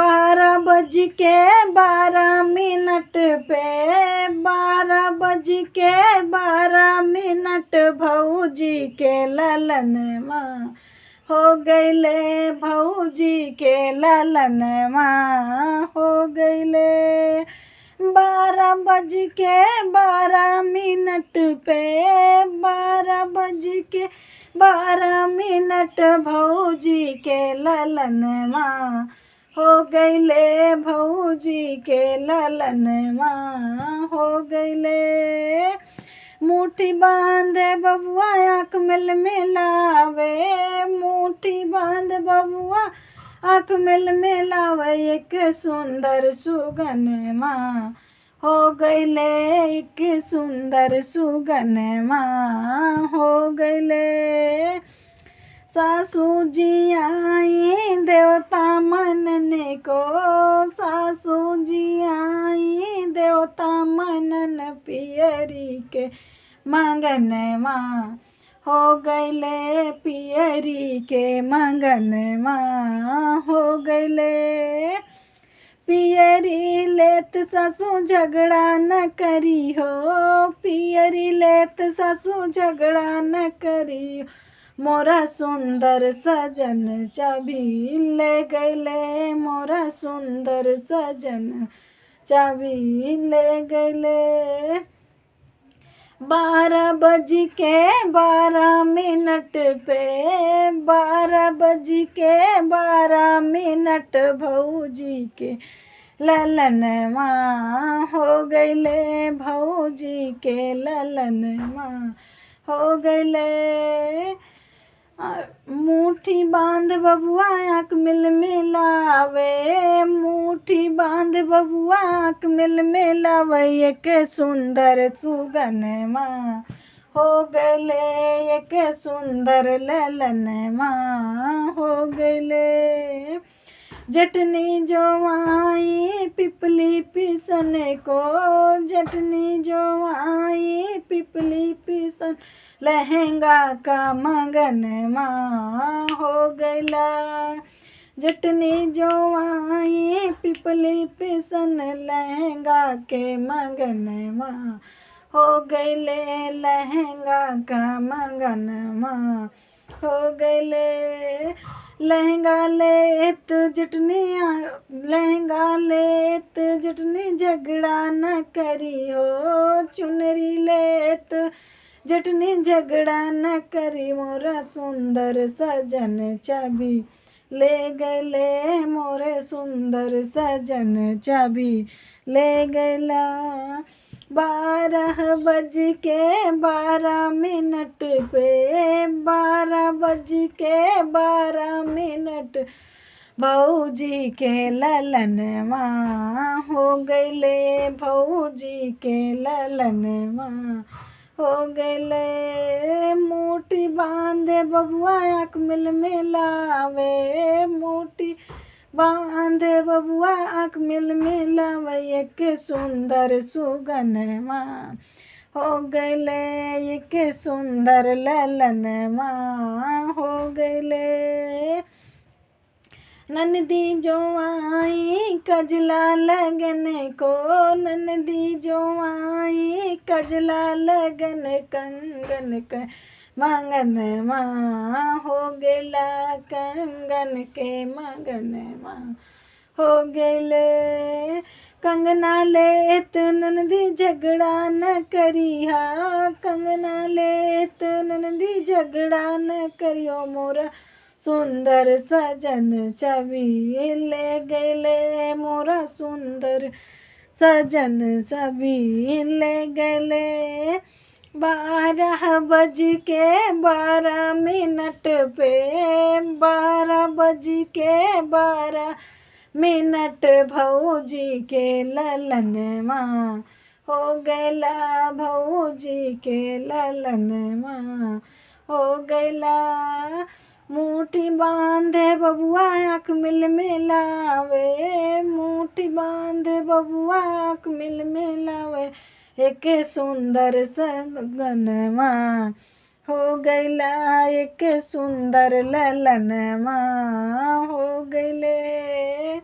12:12 पे 12:12 भौजी के ललनवा हो गईले, भौजी के ललनवा हो गईले। 12:12 पे 12:12 भौजी के ललनवा हो गईले, भौजी के ललनवा हो गईले। मुट्ठी बांधे बबुआ आँख मिलावे, मुट्ठी बांध बबुआ आँख मिलावे, एक सुंदर सुगनमा हो गईले, एक सुंदर सुगनमा हो गईले। सासू जी आई देवता मनने को, सासू जी आई देवता मनन, पियरी के मंगनवा हो गईले, पियरी के मंगनवा हो गईले। पियरी लेत सासू झगड़ा न करी हो, पियरी लेत सासू झगड़ा न करी, मोरा सुंदर सजन चाबी ले गईले, मोरा सुंदर सजन चाबी ले गईले। 12:12 पे 12:12 भौजी के ललनवा हो गईले, भौजी के ललनवा हो गईले। मुट्ठी बांध बबुआ आँख मिलावे, मुट्ठी बांध बबुआ आँख मिलावे, एक सुंदर सुगनमा हो गईले, एक सुंदर ललनवा हो गईले। जटनी जो आई पिपली पिसन को, जटनी जो आई पिपली पिसन, लहंगा का मंगनवा हो गईला। जटनी जो आई पिपली पिसन, लहंगा के मंगनवा हो गईले, लहंगा का मंगनवा हो गईले। लहंगा लेत जटनी, लहंगा लेत जटनी झगड़ा न करी हो, चुनरी लेत जटनी झगड़ा न करी, मोरा सुंदर सजन चाबी ले गईले, मोरे सुंदर सजन चाबी ले गईला। 12:12 पे 12:12 भौजी के ललनवा हो गईले, भौजी के ललनवा हो गईले। मुट्ठी बांधे बबुआ आँख मिलावे, मुट्ठी बांधे बबुआ आँख मिलावे, एक सुंदर सुगनमा हो गईले, एक सुंदर ललनवा हो गईले। ननदी जो आई कजला लगन को, ननदी जो आई कजला लगन, कंगन के मंगनवा हो गईला, कंगन के मंगनवा हो गईले। कंगना लेत ननदी झगड़ा न करिहा, कंगना लेत ननदी झगड़ा न करियो, मोरा सुंदर सजन चाबी ले गईले, मोरा सुंदर सजन चाबी ले गईले। 12:12 पे 12:12 भौजी के ललनवा हो गईला, भौजी के ललनवा हो गईला। मुट्ठी बांधे बबुआ आँख मिलावे, मुट्ठी बांधे बबुआ आँख मिलावे, एक सुंदर सगनवा हो गईला, एक सुंदर ललनवा हो गईले।